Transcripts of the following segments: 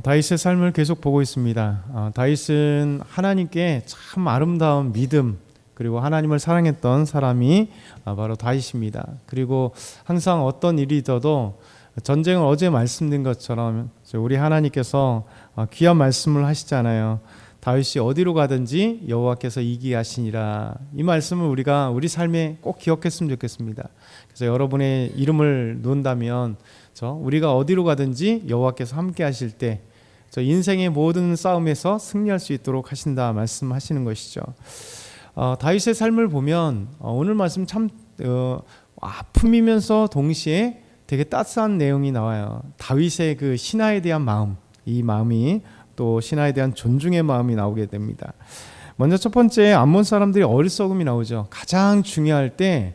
다윗의 삶을 계속 보고 있습니다. 다윗은 하나님께 참 아름다운 믿음 그리고 하나님을 사랑했던 사람이 바로 다윗입니다. 그리고 항상 어떤 일이 있어도 전쟁을 어제 말씀드린 것처럼 우리 하나님께서 귀한 말씀을 하시잖아요. 다윗이 어디로 가든지 여호와께서 이기게 하시니라. 이 말씀을 우리가 우리 삶에 꼭 기억했으면 좋겠습니다. 그래서 여러분의 이름을 놓는다면 우리가 어디로 가든지 여호와께서 함께 하실 때 인생의 모든 싸움에서 승리할 수 있도록 하신다 말씀하시는 것이죠. 다윗의 삶을 보면 오늘 말씀 참 아픔이면서 동시에 되게 따스한 내용이 나와요. 다윗의 그 신하에 대한 마음, 이 마음이 또 신하에 대한 존중의 마음이 나오게 됩니다. 먼저 첫 번째, 암몬 사람들이 어리석음이 나오죠. 가장 중요할 때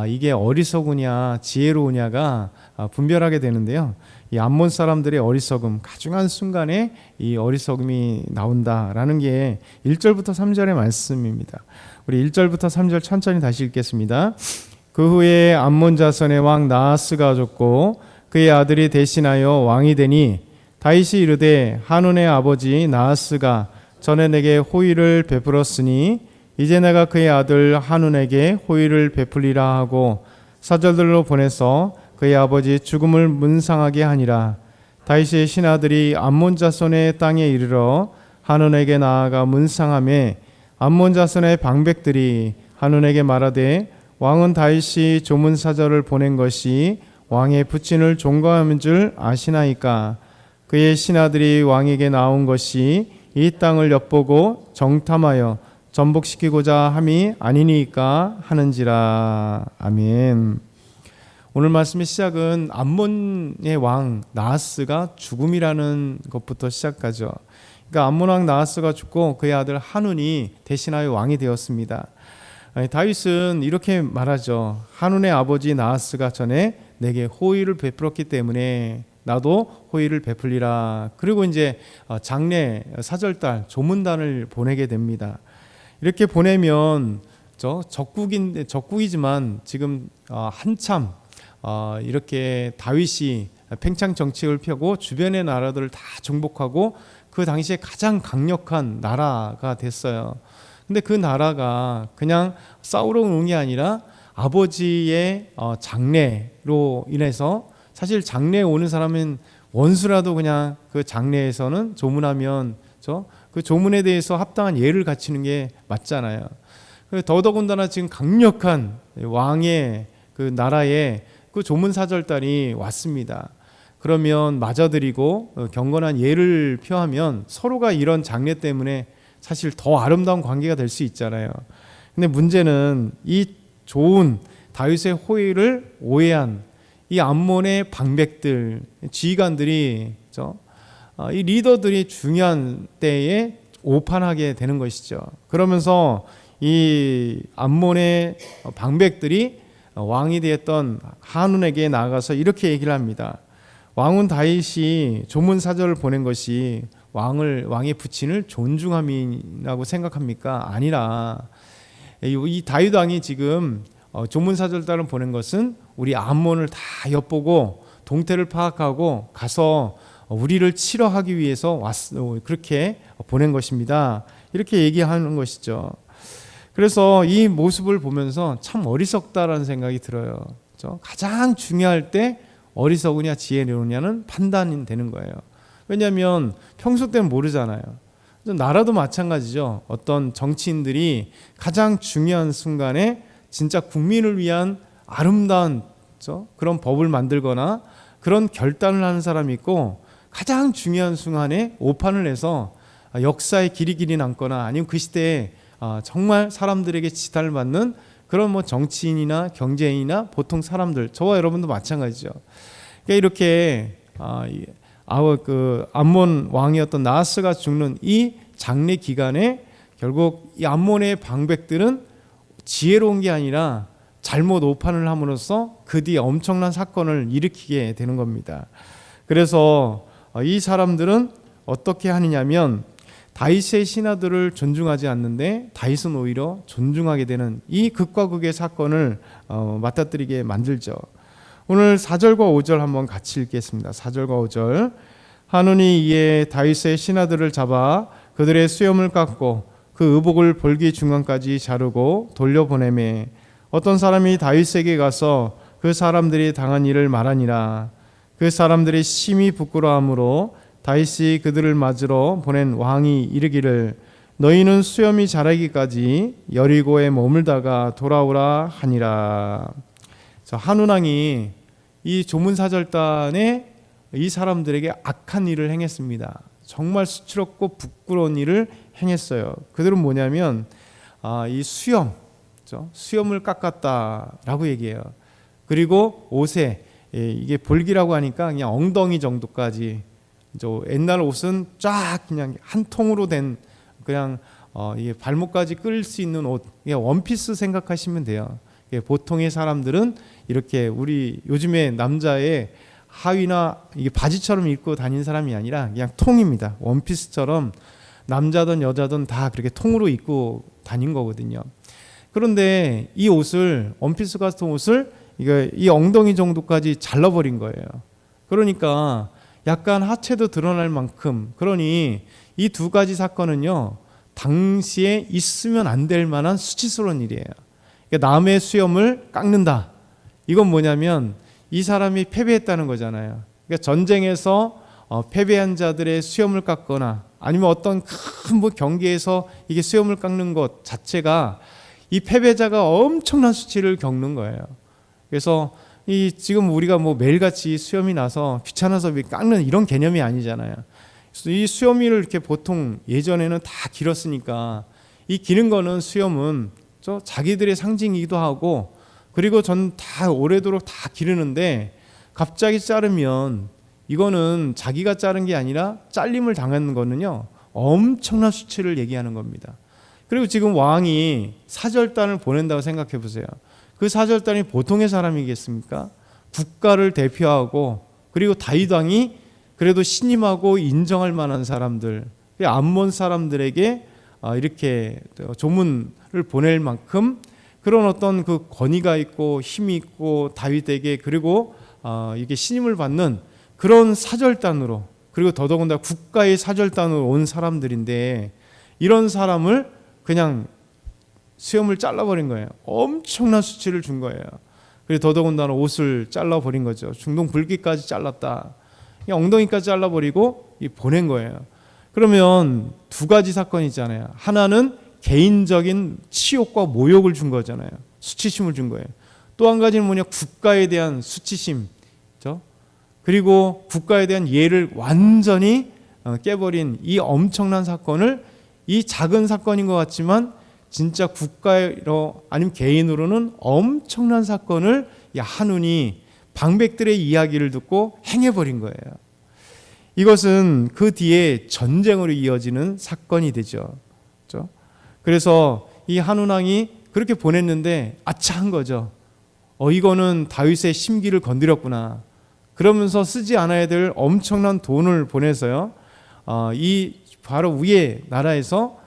이게 어리석으냐 지혜로우냐가 분별하게 되는데요. 이 암몬 사람들의 어리석음, 가중한 순간에 이 어리석음이 나온다라는 게 1절부터 3절의 말씀입니다. 우리 1절부터 3절 천천히 다시 읽겠습니다. 그 후에 암몬 자손의 왕 나하스가 죽고 그의 아들이 대신하여 왕이 되니 다윗이 이르되 한운의 아버지 나하스가 전에 내게 호의를 베풀었으니 이제 내가 그의 아들 한운에게 호의를 베풀리라 하고 사절들로 보내서 그의 아버지 죽음을 문상하게 하니라. 다윗의 신하들이 암몬 자손의 땅에 이르러 한운에게 나아가 문상하매 암몬 자손의 방백들이 한운에게 말하되 왕은 다윗이 조문 사절을 보낸 것이 왕의 부친을 종거하는 줄 아시나이까. 그의 신하들이 왕에게 나온 것이 이 땅을 엿보고 정탐하여 전복시키고자 함이 아니니까 하는지라. 아멘. 오늘 말씀의 시작은 암몬의 왕 나하스가 죽음이라는 것부터 시작하죠. 그러니까 암몬 왕 나하스가 죽고 그의 아들 한운이 대신하여 왕이 되었습니다. 다윗은 이렇게 말하죠. 한운의 아버지 나하스가 전에 내게 호의를 베풀었기 때문에 나도 호의를 베풀리라. 그리고 이제 장례 사절달 조문단을 보내게 됩니다. 이렇게 보내면 적국이지만 지금 한참 이렇게 다윗이 팽창 정책을 펴고 주변의 나라들을 다 정복하고 그 당시에 가장 강력한 나라가 됐어요. 근데 그 나라가 그냥 싸우러 온 게 아니라 아버지의 장례로 인해서, 사실 장례에 오는 사람은 원수라도 그냥 그 장례에서는 조문하면 그 조문에 대해서 합당한 예를 갖추는 게 맞잖아요. 더더군다나 지금 강력한 왕의 그 나라에 그 조문 사절단이 왔습니다. 그러면 맞아들이고 경건한 예를 표하면 서로가 이런 장례 때문에 사실 더 아름다운 관계가 될 수 있잖아요. 근데 문제는 이 좋은 다윗의 호의를 오해한 이 암몬의 방백들, 지휘관들이 이 리더들이 중요한 때에 오판하게 되는 것이죠. 그러면서 이 암몬의 방백들이 왕이 되었던 한운에게 나아가서 이렇게 얘기를 합니다. 왕은 다윗이 조문 사절을 보낸 것이 왕의 부친을 존중함이라고 생각합니까? 아니라 이 다윗 왕이 지금 조문 사절단을 보낸 것은 우리 암몬을 다 엿보고 동태를 파악하고 가서 우리를 치러하기 위해서 그렇게 보낸 것입니다. 이렇게 얘기하는 것이죠. 그래서 이 모습을 보면서 참 어리석다라는 생각이 들어요. 가장 중요할 때 어리석으냐 지혜로우냐는 판단이 되는 거예요. 왜냐하면 평소 때는 모르잖아요. 나라도 마찬가지죠. 어떤 정치인들이 가장 중요한 순간에 진짜 국민을 위한 아름다운 그런 법을 만들거나 그런 결단을 하는 사람이 있고, 가장 중요한 순간에 오판을 해서 역사의 길이 남거나 아니면 그 시대에 정말 사람들에게 지탄을 받는 그런 정치인이나 경제인이나 보통 사람들, 저와 여러분도 마찬가지죠. 그러니까 이렇게 그 암몬 왕이었던 나하스가 죽는 이 장례 기간에 결국 이 암몬의 방백들은 지혜로운 게 아니라 잘못 오판을 함으로써 그 뒤에 엄청난 사건을 일으키게 되는 겁니다. 그래서 이 사람들은 어떻게 하느냐면 다윗의 신하들을 존중하지 않는데 다윗은 오히려 존중하게 되는 이 극과 극의 사건을 맞닥뜨리게 만들죠. 오늘 4절과 5절 한번 같이 읽겠습니다. 4절과 5절. 한운이 이에 다윗의 신하들을 잡아 그들의 수염을 깎고 그 의복을 볼기 중간까지 자르고 돌려보내매 어떤 사람이 다윗에게 가서 그 사람들이 당한 일을 말하니라. 그 사람들이 심히 부끄러워하므로 다윗이 그들을 맞으러 보낸 왕이 이르기를 너희는 수염이 자라기까지 여리고에 머물다가 돌아오라 하니라. 한운 왕이 이 조문사절단에 이 사람들에게 악한 일을 행했습니다. 정말 수치롭고 부끄러운 일을 행했어요. 그들은 뭐냐면 이 수염을 깎았다라고 얘기해요. 그리고 옷에 이게 볼기라고 하니까 그냥 엉덩이 정도까지, 옛날 옷은 쫙 그냥 한 통으로 된 그냥 이게 발목까지 끌 수 있는 옷, 원피스 생각하시면 돼요. 보통의 사람들은 이렇게 우리 요즘에 남자의 하의나 이게 바지처럼 입고 다니는 사람이 아니라 그냥 통입니다. 원피스처럼 남자든 여자든 다 그렇게 통으로 입고 다닌 거거든요. 그런데 이 옷을, 원피스 같은 옷을 이 엉덩이 정도까지 잘라버린 거예요. 그러니까 약간 하체도 드러날 만큼, 그러니 이 두 가지 사건은요, 당시에 있으면 안 될 만한 수치스러운 일이에요. 그러니까 남의 수염을 깎는다. 이건 뭐냐면 이 사람이 패배했다는 거잖아요. 그러니까 전쟁에서 패배한 자들의 수염을 깎거나 아니면 어떤 큰 경기에서 이게 수염을 깎는 것 자체가 이 패배자가 엄청난 수치를 겪는 거예요. 그래서 지금 우리가 매일같이 수염이 나서 귀찮아서 깎는 이런 개념이 아니잖아요. 그래서 이 수염을 이렇게 보통 예전에는 다 길었으니까 이 기는 거는 수염은 자기들의 상징이기도 하고, 그리고 전 다 오래도록 다 기르는데 갑자기 자르면 이거는 자기가 자른 게 아니라 잘림을 당하는 거는요 엄청난 수치를 얘기하는 겁니다. 그리고 지금 왕이 사절단을 보낸다고 생각해 보세요. 그 사절단이 보통의 사람이겠습니까? 국가를 대표하고, 그리고 다윗 왕이 그래도 신임하고 인정할 만한 사람들, 암몬 사람들에게 이렇게 조문을 보낼 만큼 그런 어떤 그 권위가 있고 힘이 있고 다윗에게, 그리고 이게 신임을 받는 그런 사절단으로, 그리고 더더군다나 국가의 사절단으로 온 사람들인데 이런 사람을 그냥 수염을 잘라버린 거예요. 엄청난 수치를 준 거예요. 그리고 더더군다나 옷을 잘라버린 거죠. 중동 붉기까지 잘랐다. 엉덩이까지 잘라버리고 보낸 거예요. 그러면 두 가지 사건이 있잖아요. 하나는 개인적인 치욕과 모욕을 준 거잖아요. 수치심을 준 거예요. 또 한 가지는 뭐냐, 국가에 대한 수치심, 그리고 국가에 대한 예를 완전히 깨버린 이 엄청난 사건을, 이 작은 사건인 것 같지만 진짜 국가로 아니면 개인으로는 엄청난 사건을 한운이 방백들의 이야기를 듣고 행해버린 거예요. 이것은 그 뒤에 전쟁으로 이어지는 사건이 되죠. 그래서 이 한운 왕이 그렇게 보냈는데 아차한 거죠. 이거는 다윗의 심기를 건드렸구나. 그러면서 쓰지 않아야 될 엄청난 돈을 보내서요, 이 바로 위에 나라에서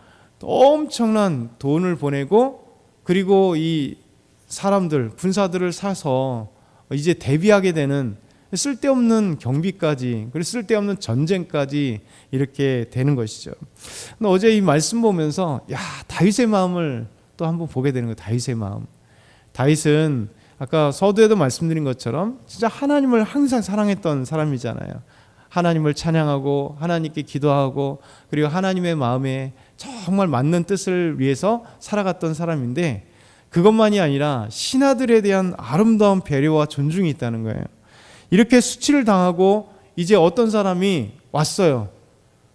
엄청난 돈을 보내고, 그리고 이 사람들, 군사들을 사서 이제 대비하게 되는 쓸데없는 경비까지, 그리고 쓸데없는 전쟁까지 이렇게 되는 것이죠. 어제 이 말씀 보면서 다윗의 마음을 또 한번 보게 되는 거예요. 다윗의 마음. 다윗은 아까 서두에도 말씀드린 것처럼 진짜 하나님을 항상 사랑했던 사람이잖아요. 하나님을 찬양하고 하나님께 기도하고, 그리고 하나님의 마음에 정말 맞는 뜻을 위해서 살아갔던 사람인데, 그것만이 아니라 신하들에 대한 아름다운 배려와 존중이 있다는 거예요. 이렇게 수치를 당하고 이제 어떤 사람이 왔어요.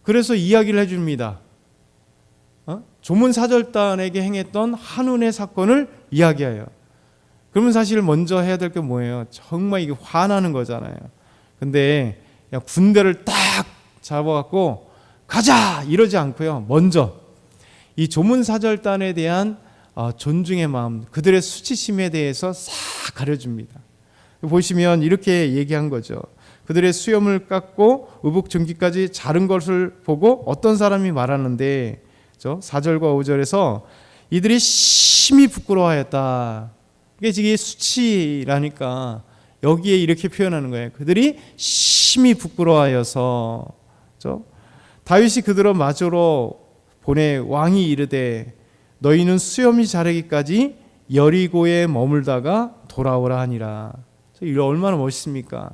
그래서 이야기를 해줍니다. 조문사절단에게 행했던 한운의 사건을 이야기해요. 그러면 사실 먼저 해야 될 게 뭐예요? 정말 이게 화나는 거잖아요. 근데 군대를 딱 잡아갖고 가자 이러지 않고요, 먼저 이 조문사절단에 대한 존중의 마음, 그들의 수치심에 대해서 싹 가려줍니다. 보시면 이렇게 얘기한 거죠. 그들의 수염을 깎고 의복 증기까지 자른 것을 보고 어떤 사람이 말하는데, 4절과 5절에서 이들이 심히 부끄러워하였다. 이게 수치라니까 여기에 이렇게 표현하는 거예요. 그들이 심히 부끄러워하여서, 그렇죠? 다윗이 그들을 마저로 보내 왕이 이르되 너희는 수염이 자라기까지 여리고에 머물다가 돌아오라 하니라. 이거 얼마나 멋있습니까?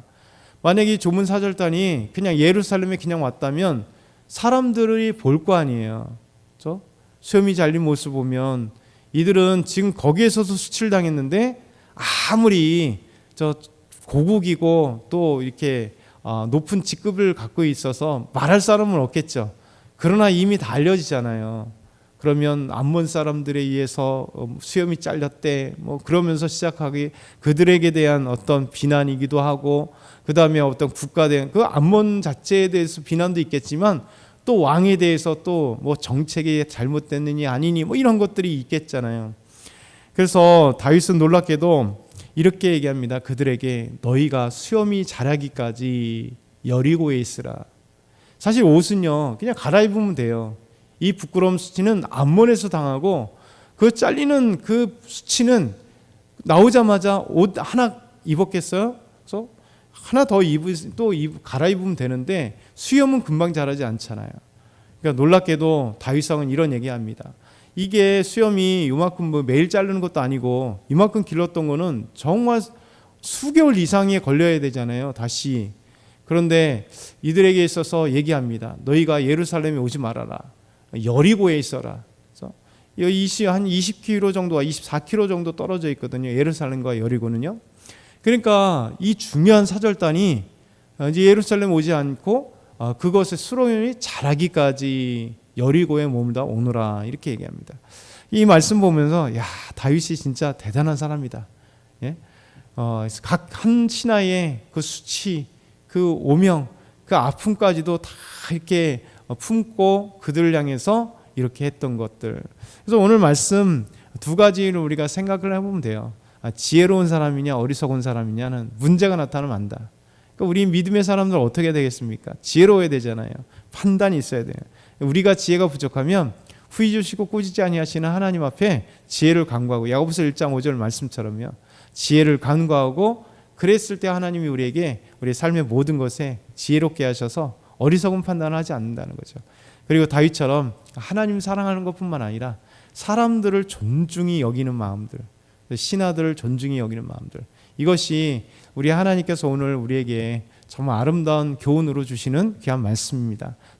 만약에 이 좁은 사절단이 그냥 예루살렘에 그냥 왔다면 사람들이 볼 거 아니에요. 그렇죠? 수염이 잘린 모습 보면 이들은 지금 거기에서도 수치당했는데 아무리 고국이고 또 이렇게 높은 직급을 갖고 있어서 말할 사람은 없겠죠. 그러나 이미 다 알려지잖아요. 그러면 암몬 사람들에 의해서 수염이 잘렸대 뭐 그러면서 시작하기 그들에게 대한 어떤 비난이기도 하고 그 다음에 어떤 국가에 대한 그 암몬 자체에 대해서 비난도 있겠지만 또 왕에 대해서 또 뭐 정책이 잘못됐느니 아니니 뭐 이런 것들이 있겠잖아요. 그래서 다윗은 놀랍게도 이렇게 얘기합니다. 그들에게 너희가 수염이 자라기까지 여리고에 있으라. 사실 옷은요 그냥 갈아입으면 돼요. 이 부끄러움 수치는 암몬에서 당하고 그 잘리는 그 수치는 나오자마자 옷 하나 입었겠어요? 그래서 하나 더 갈아입으면 되는데 수염은 금방 자라지 않잖아요. 그러니까 놀랍게도 다윗왕은 이런 얘기합니다. 이게 수염이 이만큼 뭐 매일 자르는 것도 아니고 이만큼 길렀던 거는 정말 수개월 이상이 걸려야 되잖아요. 다시. 그런데 이들에게 있어서 얘기합니다. 너희가 예루살렘에 오지 말아라. 여리고에 있어라. 그래서 한 20km 정도와 24km 정도 떨어져 있거든요. 예루살렘과 여리고는요. 그러니까 이 중요한 사절단이 이제 예루살렘 오지 않고 그것의 수로연이 자라기까지 여리고에 머물다 오너라 이렇게 얘기합니다. 이 말씀 보면서 야 다윗이 진짜 대단한 사람이다. 예? 각 한 신하의 그 수치, 그 오명, 그 아픔까지도 다 이렇게 품고 그들을 향해서 이렇게 했던 것들. 그래서 오늘 말씀 두 가지를 우리가 생각을 해보면 돼요. 지혜로운 사람이냐 어리석은 사람이냐는 문제가 나타나면 안다. 그러니까 우리 믿음의 사람들 어떻게 되겠습니까? 지혜로워야 되잖아요. 판단이 있어야 돼요. 우리가 지혜가 부족하면 후히 주시고 꾸짖지 아니하시는 하나님 앞에 지혜를 간구하고 야고보서 1장 5절 말씀처럼요. 지혜를 간구하고 그랬을 때 하나님이 우리에게 우리 삶의 모든 것에 지혜롭게 하셔서 어리석은 판단을 하지 않는다는 거죠. 그리고 다윗처럼 하나님 사랑하는 것뿐만 아니라 사람들을 존중히 여기는 마음들, 신하들을 존중히 여기는 마음들, 이것이 우리 하나님께서 오늘 우리에게 정말 아름다운 교훈으로 주시는 귀한 말씀입니다.